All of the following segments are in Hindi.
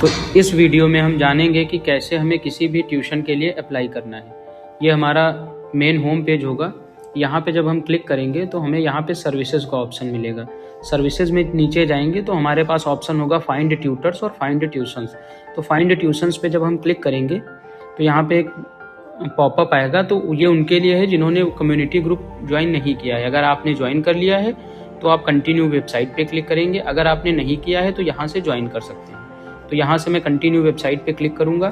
तो इस वीडियो में हम जानेंगे कि कैसे हमें किसी भी ट्यूशन के लिए अप्लाई करना है। ये हमारा मेन होम पेज होगा। यहाँ पे जब हम क्लिक करेंगे तो हमें यहाँ पे सर्विसेज का ऑप्शन मिलेगा। सर्विसेज में नीचे जाएंगे तो हमारे पास ऑप्शन होगा फाइंड ट्यूटर्स और फाइंड ट्यूशंस। तो फाइंड ट्यूशंस पे जब हम क्लिक करेंगे तो यहाँ पे एक पॉपअप आएगा। तो ये उनके लिए है जिन्होंने कम्युनिटी ग्रुप ज्वाइन नहीं किया है। अगर आपने ज्वाइन कर लिया है तो आप कंटिन्यू वेबसाइट पे क्लिक करेंगे। अगर आपने नहीं किया है तो यहाँ से ज्वाइन कर सकते हैं। तो यहाँ से मैं कंटिन्यू वेबसाइट पे क्लिक करूँगा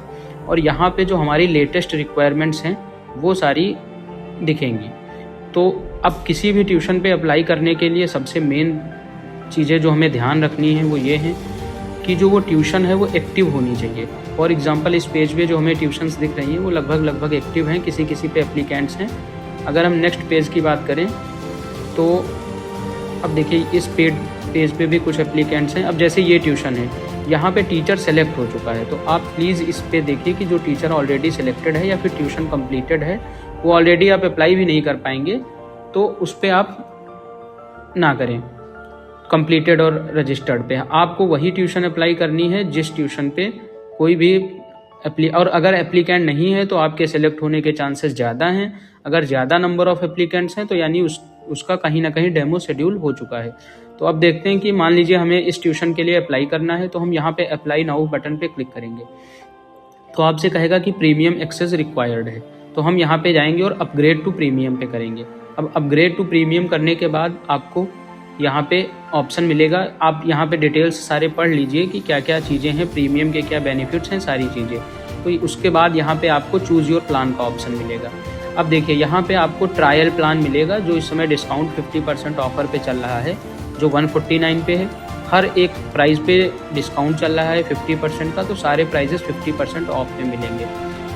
और यहाँ पे जो हमारी लेटेस्ट रिक्वायरमेंट्स हैं वो सारी दिखेंगी। तो अब किसी भी ट्यूशन पे अप्लाई करने के लिए सबसे मेन चीज़ें जो हमें ध्यान रखनी है वो ये हैं कि जो वो ट्यूशन है वो एक्टिव होनी चाहिए। फॉर एग्जांपल इस पेज पे जो हमें ट्यूशन्स दिख रही हैं वो लगभग एक्टिव हैं, किसी पे एप्लीकेंट्स हैं। अगर हम नेक्स्ट पेज की बात करें तो अब देखिए इस पेज पे भी कुछ एप्लीकेंट्स हैं। अब जैसे ये ट्यूशन है, यहाँ पे टीचर सेलेक्ट हो चुका है, तो आप प्लीज़ इस पे देखिए कि जो टीचर ऑलरेडी सिलेक्टेड है या फिर ट्यूशन कंप्लीटेड है वो ऑलरेडी आप अप्लाई भी नहीं कर पाएंगे, तो उस पर आप ना करें। कंप्लीटेड और रजिस्टर्ड पे आपको वही ट्यूशन अप्लाई करनी है जिस ट्यूशन पे कोई भी और अगर एप्लीकेंट नहीं है तो आपके सेलेक्ट होने के चांसेस ज़्यादा हैं। अगर ज़्यादा नंबर ऑफ़ एप्लीकेंट्स हैं तो यानी उसका कहीं ना कहीं डेमो शेड्यूल हो चुका है। तो अब देखते हैं कि मान लीजिए हमें इस ट्यूशन के लिए अप्लाई करना है, तो हम यहाँ पे अप्लाई नाउ बटन पे क्लिक करेंगे तो आपसे कहेगा कि प्रीमियम एक्सेस रिक्वायर्ड है। तो हम यहाँ पे जाएंगे और अपग्रेड टू प्रीमियम पे करेंगे। अब अपग्रेड टू प्रीमियम करने के बाद आपको यहाँ पे ऑप्शन मिलेगा। आप यहाँ पे डिटेल्स सारे पढ़ लीजिए कि क्या क्या चीज़ें हैं, प्रीमियम के क्या बेनिफिट्स हैं, सारी चीज़ें। तो उसके बाद यहाँ पे आपको चूज़ योर प्लान का ऑप्शन मिलेगा। अब देखिए यहाँ पे आपको ट्रायल प्लान मिलेगा जो इस समय डिस्काउंट 50% ऑफर पे चल रहा है, जो 149 पे है। हर एक प्राइस पे डिस्काउंट चल रहा है 50% का, तो सारे प्राइजेस 50% ऑफ में मिलेंगे।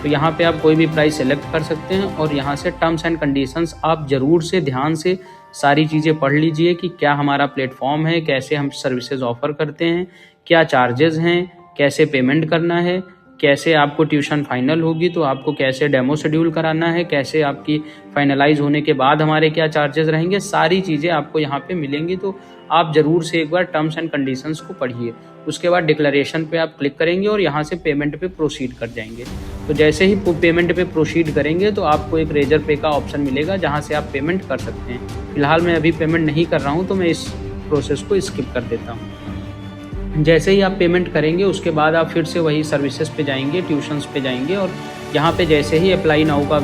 तो यहाँ पे आप कोई भी प्राइस सेलेक्ट कर सकते हैं और यहाँ से टर्म्स एंड कंडीशंस आप ज़रूर से ध्यान से सारी चीज़ें पढ़ लीजिए कि क्या हमारा प्लेटफॉर्म है, कैसे हम सर्विसेज ऑफ़र करते हैं, क्या चार्जेस हैं, कैसे पेमेंट करना है, कैसे आपको ट्यूशन फाइनल होगी तो आपको कैसे डेमो शेड्यूल कराना है, कैसे आपकी फाइनलाइज होने के बाद हमारे क्या चार्जेस रहेंगे, सारी चीज़ें आपको यहाँ पे मिलेंगी। तो आप ज़रूर से एक बार टर्म्स एंड कंडीशंस को पढ़िए। उसके बाद डिक्लेरेशन पे आप क्लिक करेंगे और यहाँ से पेमेंट पे प्रोसीड कर जाएंगे। तो जैसे ही पेमेंट पे प्रोसीड करेंगे तो आपको एक रेजर पे का ऑप्शन मिलेगा जहाँ से आप पेमेंट कर सकते हैं। फिलहाल मैं अभी पेमेंट नहीं कर रहा हूँ तो मैं इस प्रोसेस को स्किप कर देता हूँ। जैसे ही आप पेमेंट करेंगे उसके बाद आप फिर से वही सर्विसेज पे जाएंगे, ट्यूशन्स पे जाएंगे और यहाँ पे जैसे ही अप्लाई नाउ का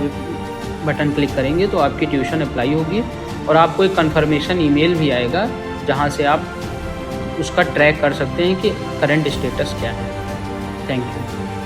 बटन क्लिक करेंगे तो आपकी ट्यूशन अप्लाई होगी और आपको एक कन्फर्मेशन ईमेल भी आएगा जहाँ से आप उसका ट्रैक कर सकते हैं कि करंट स्टेटस क्या है। Thank you.